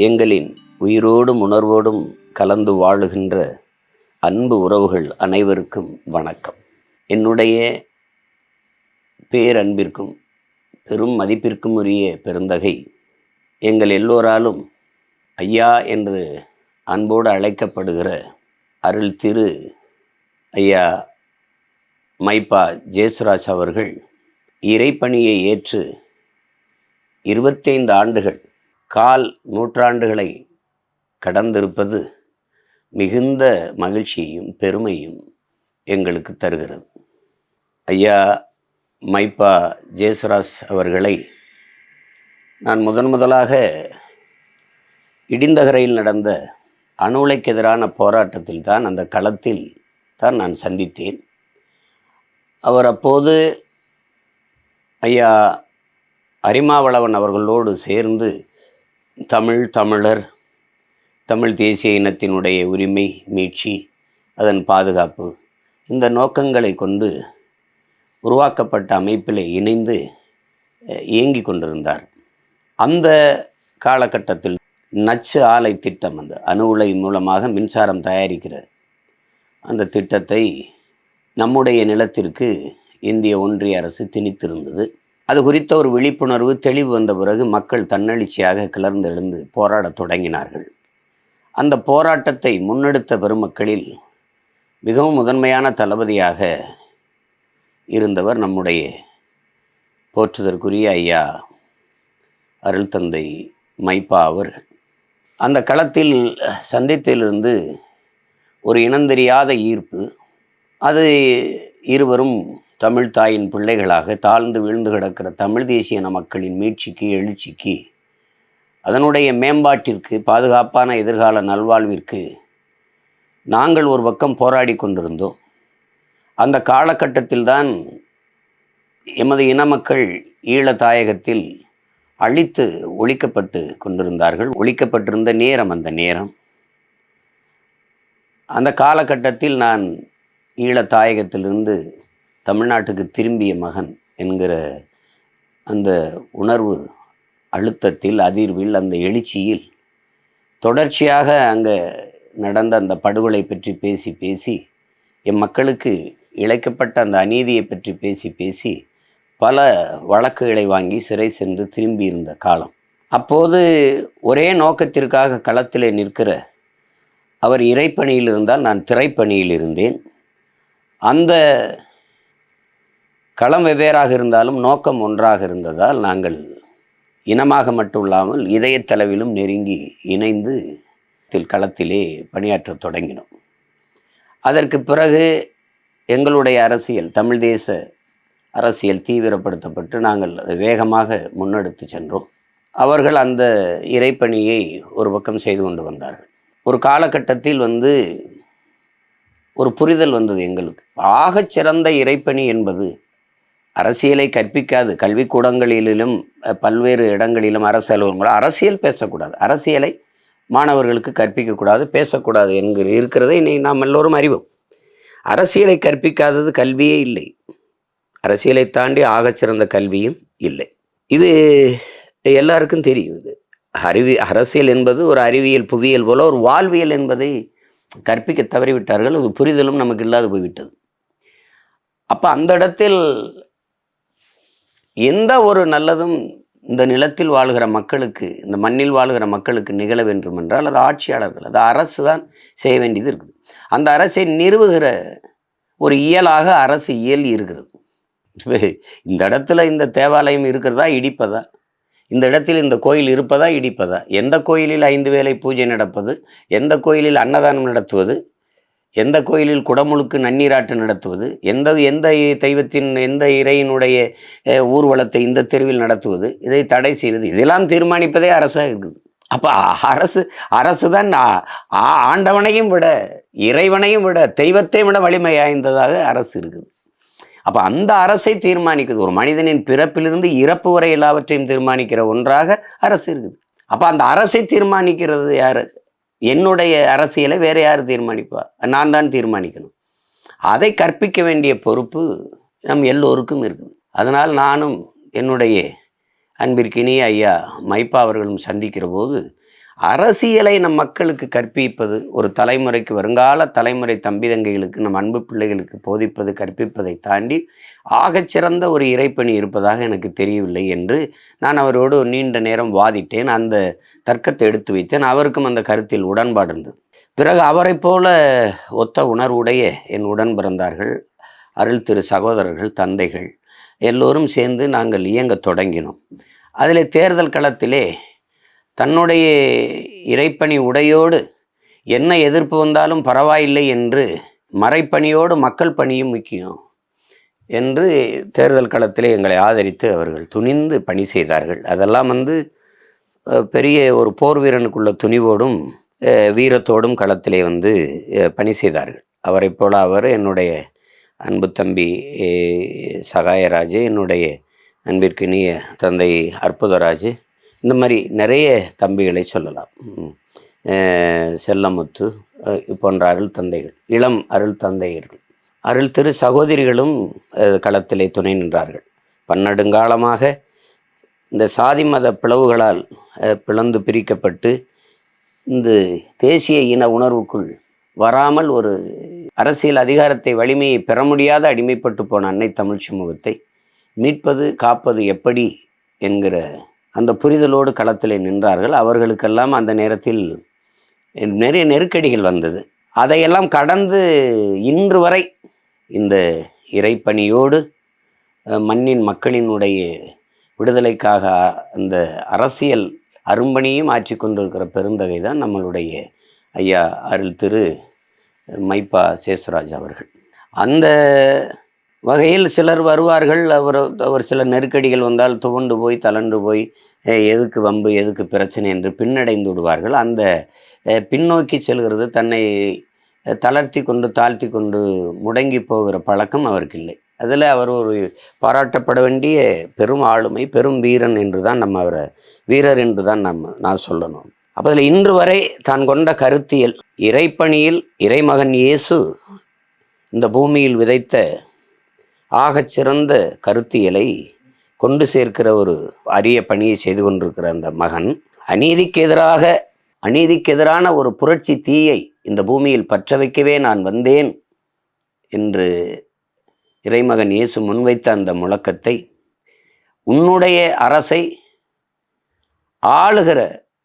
எங்களின் உயிரோடும் உணர்வோடும் கலந்து வாழுகின்ற அன்பு உறவுகள் அனைவருக்கும் வணக்கம். என்னுடைய பேரன்பிற்கும் பெரும் மதிப்பிற்கும் உரிய பெருந்தகை எங்கள் எல்லோராலும் ஐயா என்று அன்போடு அழைக்கப்படுகிற அருள் திரு ஐயா மைப்பா ஜேசுராஜ் அவர்கள் இறைப்பணியை ஏற்று 25 ஆண்டுகள், கால் நூற்றாண்டுகளை கடந்திருப்பது மிகுந்த மகிழ்ச்சியையும் பெருமையும் எங்களுக்கு தருகிறது. ஐயா மைப்பா ஜேசுராஜ் அவர்களை நான் முதலாக இடிந்தகரையில் நடந்த அணு உலைக்கு எதிரான போராட்டத்தில் தான், அந்த களத்தில் தான் நான் சந்தித்தேன். அவர் அப்போது ஐயா அரிமாவளவன் அவர்களோடு சேர்ந்து தமிழர், தமிழ் தேசிய இனத்தினுடைய உரிமை மீட்சி, அதன் பாதுகாப்பு, இந்த நோக்கங்களை கொண்டு உருவாக்கப்பட்ட அமைப்பில் இணைந்து இயங்கி கொண்டிருந்தார். அந்த காலகட்டத்தில் நச்சு ஆலை திட்டம், அந்த அணு உலை மூலமாக மின்சாரம் தயாரிக்கிற அந்த திட்டத்தை நம்முடைய நிலத்திற்கு இந்திய ஒன்றிய அரசு திணித்திருந்தது. அது குறித்த ஒரு விழிப்புணர்வு தெளிவு வந்த பிறகு மக்கள் தன்னெழுச்சியாக கிளர்ந்தெழுந்து போராடத் தொடங்கினார்கள். அந்த போராட்டத்தை முன்னெடுத்த பெருமக்களில் மிகவும் முதன்மையான தளபதியாக இருந்தவர் நம்முடைய போற்றுதற்குரிய ஐயா அருள் தந்தை மைப்பா அவர்கள். அந்த களத்தில் சந்தித்திலிருந்து ஒரு இனந்தெரியாத ஈர்ப்பு, அது இருவரும் தமிழ் தாயின் பிள்ளைகளாக தாழ்ந்து வீழ்ந்து கிடக்கிற தமிழ் தேசிய மக்களின் மீட்சிக்கு, எழுச்சிக்கு, அதனுடைய மேம்பாட்டிற்கு, பாதுகாப்பான எதிர்கால நல்வாழ்விற்கு நாங்கள் ஒரு பக்கம் போராடி கொண்டிருந்தோம். அந்த காலகட்டத்தில்தான் எமது இன மக்கள் ஈழத்தாயகத்தில் அழித்து ஒழிக்கப்பட்டு கொண்டிருந்தார்கள். ஒழிக்கப்பட்டிருந்த நேரம் அந்த நேரம். அந்த காலகட்டத்தில் நான் ஈழத்தாயகத்திலிருந்து தமிழ்நாட்டுக்கு திரும்பிய மகன் என்கிற அந்த உணர்வு அழுத்தத்தில், அதிர்வில், அந்த எழுச்சியில் தொடர்ச்சியாக அங்கே நடந்த அந்த படுகொலை பற்றி பேசி பேசி, என் மக்களுக்கு இழைக்கப்பட்ட அந்த அநீதியை பற்றி பேசி பேசி பல வழக்குகளை வாங்கி சிறை சென்று திரும்பியிருந்த காலம். அப்போது ஒரே நோக்கத்திற்காக களத்திலே நிற்கிற அவர் இறைப்பணியில் இருந்தால், நான் திரைப்பணியில் இருந்தேன். அந்த களம் வெவ்வேறாக இருந்தாலும் நோக்கம் ஒன்றாக இருந்ததால் நாங்கள் இனமாக மட்டும் இல்லாமல் இதயத்தளவிலும் நெருங்கி இணைந்து களத்திலே பணியாற்ற தொடங்கினோம். அதற்கு பிறகு எங்களுடைய அரசியல், தமிழ் தேச அரசியல் தீவிரப்படுத்தப்பட்டு நாங்கள் வேகமாக முன்னெடுத்து சென்றோம். அவர்கள் அந்த இறைப்பணியை ஒரு பக்கம் செய்து கொண்டு வந்தார்கள். ஒரு காலகட்டத்தில் ஒரு புரிதல் வந்தது எங்களுக்கு. ஆகச் சிறந்த இறைப்பணி என்பது அரசியலை கற்பிக்காது. கல்விக்கூடங்களிலும் பல்வேறு இடங்களிலும் அரசு அலுவலகங்களும் அரசியல் பேசக்கூடாது, அரசியலை மாணவர்களுக்கு கற்பிக்கக்கூடாது, பேசக்கூடாது இருக்கிறதை இன்னைக்கு நாம் எல்லோரும் அறிவோம். அரசியலை கற்பிக்காதது கல்வியே இல்லை. அரசியலை தாண்டி ஆகச்சிறந்த கல்வியும் இல்லை. இது எல்லாருக்கும் தெரியும். இது அரசியல் என்பது ஒரு அறிவியல், புவியியல் போல ஒரு வாழ்வியல் என்பதை கற்பிக்க தவறிவிட்டார்கள். அது புரிதலும் நமக்கு இல்லாது போய்விட்டது. அப்போ அந்த இடத்தில் எந்த ஒரு நல்லதும் இந்த நிலத்தில் வாழ்கிற மக்களுக்கு, இந்த மண்ணில் வாழ்கிற மக்களுக்கு நிகழ வேண்டும் என்றால் அது ஆட்சியாளர்கள், அது அரசு தான் செய்ய வேண்டியது இருக்குது. அந்த அரசை நிறுவுகிற ஒரு இயலாக அரசு இயல் இருக்கிறது. இந்த இடத்துல இந்த தேவாலயம் இருக்கிறதா, இடிப்பதா? இந்த இடத்தில் இந்த கோயில் இருப்பதா, இடிப்பதா? எந்த கோயிலில் 5 வேளை பூஜை நடப்பது, எந்த கோயிலில் அன்னதானம் நடத்துவது, எந்த கோயிலில் குடமுழுக்கு நன்னீராட்டு நடத்துவது, எந்த தெய்வத்தின், எந்த இறையினுடைய ஊர்வலத்தை இந்த தெருவில் நடத்துவது, இதை தடை செய்வது, இதெல்லாம் தீர்மானிப்பதே அரசாக இருக்குது. அப்போ அரசு தான் ஆண்டவனையும் விட, இறைவனையும் விட, தெய்வத்தை விட வலிமை வாய்ந்ததாக அரசு இருக்குது. அப்போ அந்த அரசை தீர்மானிக்குது. ஒரு மனிதனின் பிறப்பிலிருந்து இறப்பு வரை எல்லாவற்றையும் தீர்மானிக்கிற ஒன்றாக அரசு இருக்குது. அப்போ அந்த அரசை தீர்மானிக்கிறது யாரு? என்னுடைய அரசியலை வேறு யார் தீர்மானிப்பா? நான் தான் தீர்மானிக்கணும். அதை கற்பிக்க வேண்டிய பொறுப்பு நம் எல்லோருக்கும் இருக்குது. அதனால் நானும் என்னுடைய அன்பிற்கினிய ஐயா மைப்பா அவர்களும் சந்திக்கிற போது, அரசியலை நம் மக்களுக்கு கற்பிப்பது, ஒரு தலைமுறைக்கு வருங்கால தலைமுறை தம்பி தங்கைகளுக்கு, நம் அன்பு பிள்ளைகளுக்கு போதிப்பது, கற்பிப்பதை தாண்டி ஆகச்சிறந்த ஒரு இறைப்பணி இருப்பதாக எனக்கு தெரியவில்லை என்று நான் அவரோடு நீண்ட நேரம் வாதிட்டேன். அந்த தர்க்கத்தை எடுத்து வைத்தேன். அவருக்கும் அந்த கருத்தில் உடன்பாடு இருந்தது. பிறகு அவரைப் போல ஒத்த உணர்வுடைய என் உடன் பிறந்தார்கள், அருள் திரு சகோதரர்கள், தந்தைகள் எல்லோரும் சேர்ந்து நாங்கள் இயங்கத் தொடங்கினோம். அதிலே தேர்தல் களத்திலே தன்னுடைய இறைப்பணி உடையோடு என்ன எதிர்ப்பு வந்தாலும் பரவாயில்லை என்று மறைப்பணியோடு மக்கள் பணியும் முக்கியம் என்று தேர்தல் களத்திலே எங்களை ஆதரித்து அவர்கள் துணிந்து பணி செய்தார்கள். அதெல்லாம் பெரிய ஒரு போர் வீரனுக்குள்ள துணிவோடும் வீரத்தோடும் களத்திலே பணி செய்தார்கள். அவரை போல அவர் என்னுடைய அன்பு தம்பி சகாயராஜ், என்னுடைய அன்பிற்கினிய தந்தை அற்புதராஜ், இந்த மாதிரி நிறைய தம்பிகளை சொல்லலாம். செல்லமுத்து போன்ற அருள் தந்தைகள், இளம் அருள் தந்தையர்கள், அருள் திரு சகோதரிகளும் களத்திலே துணை நின்றார்கள். பன்னெடுங்காலமாக இந்த சாதி மத பிளவுகளால் பிளந்து பிரிக்கப்பட்டு இந்த தேசிய இன உணர்வுக்குள் வராமல் ஒரு அரசியல் அதிகாரத்தை வலிமையை பெற முடியாத அடிமைப்பட்டு போன அன்னை தமிழ் சமூகத்தை மீட்பது காப்பது எப்படி என்கிற அந்த புரிதலோடு களத்திலே நின்றார்கள். அவர்களுக்கெல்லாம் அந்த நேரத்தில் நிறைய நெருக்கடிகள் வந்தது. அதையெல்லாம் கடந்து இன்று வரை இந்த இறைப்பணியோடு மண்ணின் மக்களினுடைய விடுதலைக்காக அந்த அரசியல் அரும்பணியும் ஆற்றி கொண்டிருக்கிற பெருந்தகை தான் நம்மளுடைய ஐயா அருள் திரு மைப்பா சேசுராஜ் அவர்கள். அந்த வகையில் சிலர் வருவார்கள், அவர் சில நெருக்கடிகள் வந்தால் துவண்டு போய் தளண்டு போய் எதுக்கு வம்பு எதுக்கு பிரச்சனை என்று பின்னடைந்து விடுவார்கள். அந்த பின்னோக்கி செல்கிறது, தன்னை தளர்த்தி கொண்டு தாழ்த்தி கொண்டு முடங்கி போகிற பழக்கம் அவருக்கு இல்லை. அதில் அவர் ஒரு பாராட்டப்பட வேண்டிய பெரும் ஆளுமை, பெரும் வீரன் என்று தான் நம்ம அவரை வீரர் என்று தான் நான் சொல்லணும். அப்போ அதில் இன்று வரை தான் கொண்ட கருத்தியல், இறைப்பணியில் இறைமகன் இயேசு இந்த பூமியில் விதைத்த ஆகச்சிறந்த கருத்தியலை கொண்டு சேர்க்கிற ஒரு அரிய பணியை செய்து கொண்டிருக்கிற அந்த மகன், அநீதிக்கு எதிரான ஒரு புரட்சி தீயை இந்த பூமியில் பற்ற வைக்கவே நான் வந்தேன் என்று இறைமகன் இயேசு முன்வைத்த அந்த முழக்கத்தை, உன்னுடைய அரசை ஆளுகிற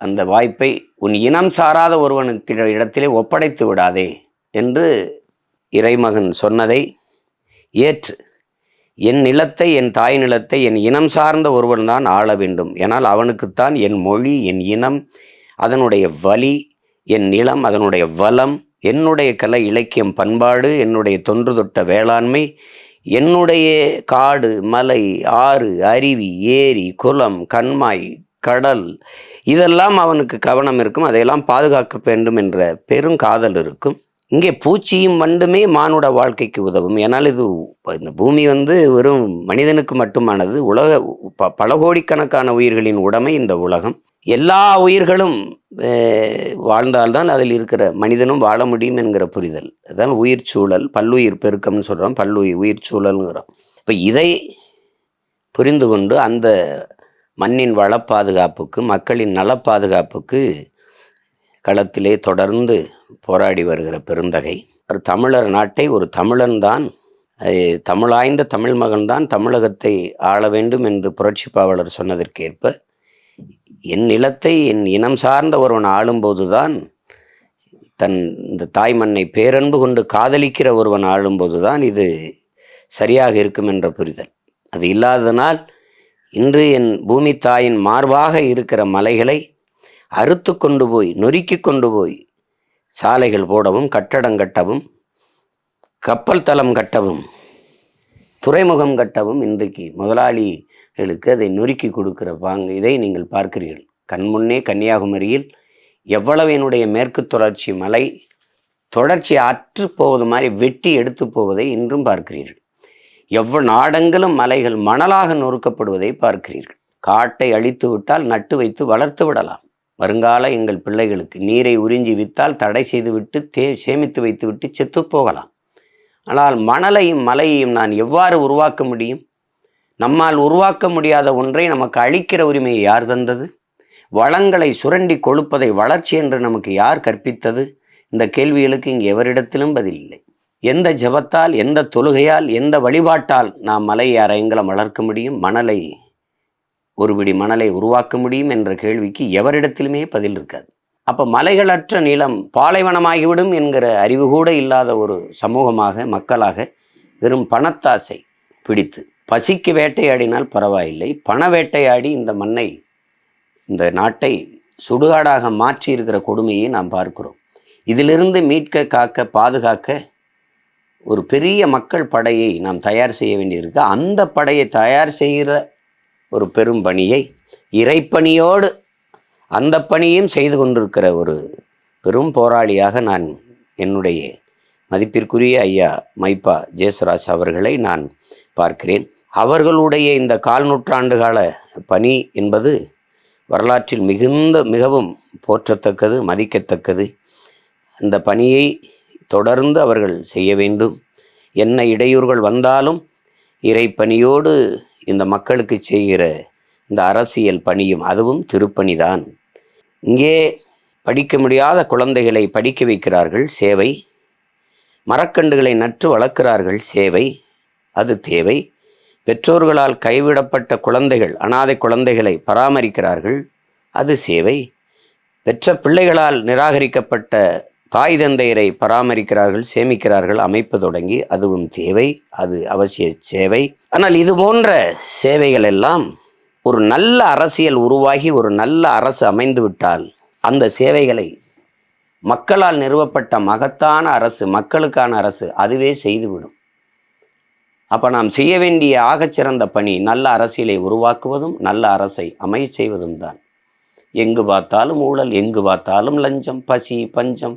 அந்த வாய்ப்பை உன் இனம் சாராத ஒருவனுக்கு இடத்திலே ஒப்படைத்து விடாதே என்று இறைமகன் சொன்னதை ஏற்று, என் நிலத்தை, என் தாய் நிலத்தை என் இனம் சார்ந்த ஒருவன் தான் ஆள வேண்டும், ஏனால் அவனுக்குத்தான் என் மொழி, என் இனம், அதனுடைய வலி, என் நிலம், அதனுடைய வளம், என்னுடைய கலை இலக்கியம் பண்பாடு, என்னுடைய தொன்று தொட்ட வேளாண்மை, என்னுடைய காடு மலை ஆறு அருவி ஏரி குளம் கண்மாய் கடல், இதெல்லாம் அவனுக்கு கவனம் இருக்கும். அதையெல்லாம் பாதுகாக்க வேண்டும் என்ற பெரும் காதல் இருக்கும். இங்கே பூச்சியும் வண்டுமே மானுட வாழ்க்கைக்கு உதவும். ஏன்னால் இந்த பூமி வெறும் மனிதனுக்கு மட்டுமானது. பல கோடிக்கணக்கான உயிர்களின் உடைமை இந்த உலகம். எல்லா உயிர்களும் வாழ்ந்தால்தான் அதில் இருக்கிற மனிதனும் வாழ முடியும் என்கிற புரிதல். அதுதான் உயிர் சூழல், பல்லுயிர் பெருக்கம்னு சொல்கிறோம், உயிர் சூழலுங்கிறோம். இப்போ இதை புரிந்து கொண்டு அந்த மண்ணின் வள பாதுகாப்புக்கு, மக்களின் நல பாதுகாப்புக்கு களத்திலே தொடர்ந்து போராடி வருகிற பெருந்தகை. ஒரு தமிழர் நாட்டை ஒரு தமிழன் தான், தமிழாய்ந்த தமிழ் மகன்தான் தமிழகத்தை ஆள வேண்டும் என்று புரட்சி பாவலர் சொன்னதற்கேற்ப, என் நிலத்தை என் இனம் சார்ந்த ஒருவன் ஆளும்போதுதான், இந்த தாய் மண்ணை பேரன்பு கொண்டு காதலிக்கிற ஒருவன் ஆளும்போதுதான் இது சரியாக இருக்கும் என்ற புரிதல். அது இல்லாததனால் இன்று என் பூமி தாயின் மார்பாக இருக்கிற மலைகளை அறுத்து கொண்டு போய் நொறுக்கி கொண்டு போய் சாலைகள் போடவும், கட்டடம் கட்டவும், கப்பல் தளம் கட்டவும், துறைமுகம் கட்டவும் இன்றைக்கு முதலாளிகளுக்கு அதை நொறுக்கி கொடுக்கிற இதை நீங்கள் பார்க்கிறீர்கள். கண்முன்னே கன்னியாகுமரியில் எவ்வளவு என்னுடைய மேற்கு தொடர்ச்சி மலை தொடர்ச்சி அற்று போவது மாதிரி வெட்டி எடுத்து போவதை இன்றும் பார்க்கிறீர்கள். நாடெங்கிலும் மலைகள் மணலாக நொறுக்கப்படுவதை பார்க்கிறீர்கள். காட்டை அழித்து விட்டால் நட்டு வைத்து வளர்த்து விடலாம். வருங்கால எங்கள் பிள்ளைகளுக்கு நீரை உறிஞ்சி வித்தால் தடை செய்து விட்டு சேமித்து வைத்து விட்டு செத்து போகலாம். ஆனால் மணலையும் மலையையும் நான் எவ்வாறு உருவாக்க முடியும்? நம்மால் உருவாக்க முடியாத ஒன்றை நமக்கு அளிக்கிற உரிமையை யார் தந்தது? வளங்களை சுரண்டி கொழுப்பதை வளர்ச்சி என்று நமக்கு யார் கற்பித்தது? இந்த கேள்விகளுக்கு இங்கு எவரிடத்திலும் பதில் இல்லை. எந்த ஜபத்தால், எந்த தொழுகையால், எந்த வழிபாட்டால் நாம் மலையை அரையங்கலம் வளர்க்க முடியும், மணலை ஒருபிடி மணலை உருவாக்க முடியும் என்ற கேள்விக்கு எவரிடத்திலுமே பதில் இருக்காது. அப்போ மலைகளற்ற நிலம் பாலைவனமாகிவிடும் என்கிற அறிவு கூட இல்லாத ஒரு சமூகமாக, மக்களாக வெறும் பணத்தாசை பிடித்து பசிக்கு வேட்டையாடினால் பரவாயில்லை, பண வேட்டையாடி இந்த மண்ணை, இந்த நாட்டை சுடுகாடாக மாற்றி இருக்கிற கொடுமையை நாம் பார்க்கிறோம். இதிலிருந்து மீட்க, காக்க, பாதுகாக்க ஒரு பெரிய மக்கள் படையை நாம் தயார் செய்ய வேண்டியிருக்கு. அந்த படையை தயார் செய்கிற ஒரு பெரும் பணியை, இறைப்பணியோடு அந்த பணியும் செய்து கொண்டிருக்கிற ஒரு பெரும் போராளியாக நான் என்னுடைய மதிப்பிற்குரிய ஐயா மைப்பா ஜேசுராஜ் அவர்களை நான் பார்க்கிறேன். அவர்களுடைய இந்த 4 நூற்றாண்டு கால பணி என்பது வரலாற்றில் மிகவும் போற்றத்தக்கது, மதிக்கத்தக்கது. அந்த பணியை தொடர்ந்து அவர்கள் செய்ய வேண்டும். என்ன இடையூறுகள் வந்தாலும் இறைப்பணியோடு இந்த மக்களுக்கு செய்கிற இந்த அரசியல் பணியும், அதுவும் திருப்பணிதான். இங்கே படிக்க முடியாத குழந்தைகளை படிக்க வைக்கிறார்கள், சேவை. மரக்கன்றுகளை நட்டு வளர்க்கிறார்கள், சேவை. அது தேவை. பெற்றோர்களால் கைவிடப்பட்ட குழந்தைகள், அனாதை குழந்தைகளை பராமரிக்கிறார்கள், அது சேவை. பெற்ற பிள்ளைகளால் நிராகரிக்கப்பட்ட தாய் தந்தையரை பராமரிக்கிறார்கள், சேமிக்கிறார்கள், அமைப்பு தொடங்கி, அதுவும் தேவை, அது அவசிய சேவை. ஆனால் இது போன்ற சேவைகள் எல்லாம் ஒரு நல்ல அரசியல் உருவாகி ஒரு நல்ல அரசு அமைந்து விட்டால் அந்த சேவைகளை மக்களால் நிறுவப்பட்ட மகத்தான அரசு, மக்களுக்கான அரசு அதுவே செய்துவிடும். அப்போ நாம் செய்ய வேண்டிய ஆகச்சிறந்த பணி நல்ல அரசியலை உருவாக்குவதும் நல்ல அரசை அமைய செய்வதும் தான். எங்கு பார்த்தாலும் ஊழல், எங்கு பார்த்தாலும் லஞ்சம், பசி, பஞ்சம்,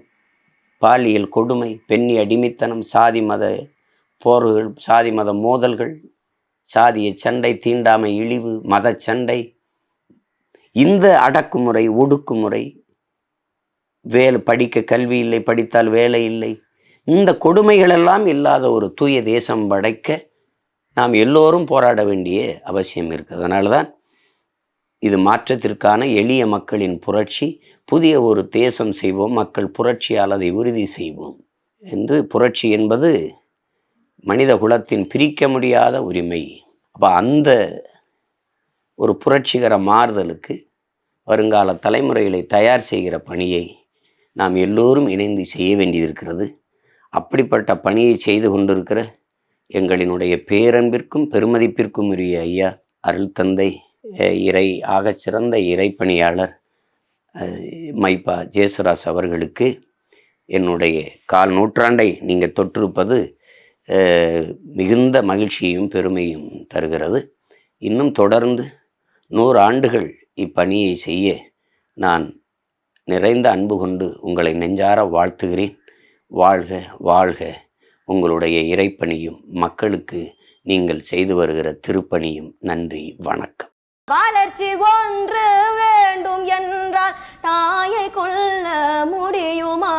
பாலியல் கொடுமை, பெண்ணி அடிமைத்தனம், சாதி மத போர்கள், சாதி மத மோதல்கள், சாதிய சண்டை, தீண்டாமை, இழிவு, மத சண்டை, இந்த அடக்குமுறை, ஒடுக்குமுறை, படிக்க கல்வி இல்லை, படித்தால் வேலை இல்லை, இந்த கொடுமைகளெல்லாம் இல்லாத ஒரு தூய தேசம் படைக்க நாம் எல்லோரும் போராட வேண்டிய அவசியம் இருக்குது. அதனால தான் இது மாற்றத்திற்கான எளிய மக்களின் புரட்சி. புதிய ஒரு தேசம் செய்வோம், மக்கள் புரட்சியால் அதை உறுதி செய்வோம் என்று. புரட்சி என்பது மனித குலத்தின் பிரிக்க முடியாத உரிமை. அப்போ அந்த ஒரு புரட்சிகர மாறுதலுக்கு வருங்கால தலைமுறைகளை தயார் செய்கிற பணியை நாம் எல்லோரும் இணைந்து செய்ய வேண்டியிருக்கிறது. அப்படிப்பட்ட பணியை செய்து கொண்டிருக்கிற எங்களினுடைய பேரன்பிற்கும் பெருமதிப்பிற்கும் உரிய ஐயா அருள் தந்தை, ஆகச்சிறந்த இறைப்பணியாளர் மைப்பா ஜேசுராஜ் அவர்களுக்கு என்னுடைய 4 நூற்றாண்டை நீங்கள் தொற்றிருப்பது மிகுந்த மகிழ்ச்சியும் பெருமையும் தருகிறது. இன்னும் தொடர்ந்து 100 ஆண்டுகள் இப்பணியை செய்ய நான் நிறைந்த அன்பு கொண்டு உங்களை நெஞ்சார வாழ்த்துகிறேன். வாழ்க வாழ்க உங்களுடைய இறைப்பணியும் மக்களுக்கு நீங்கள் செய்து வருகிற திருப்பணியும். நன்றி, வணக்கம். வளர்ச்சி ஒன்று வேண்டும் என்றால் தாயை கொள்ள முடியுமா?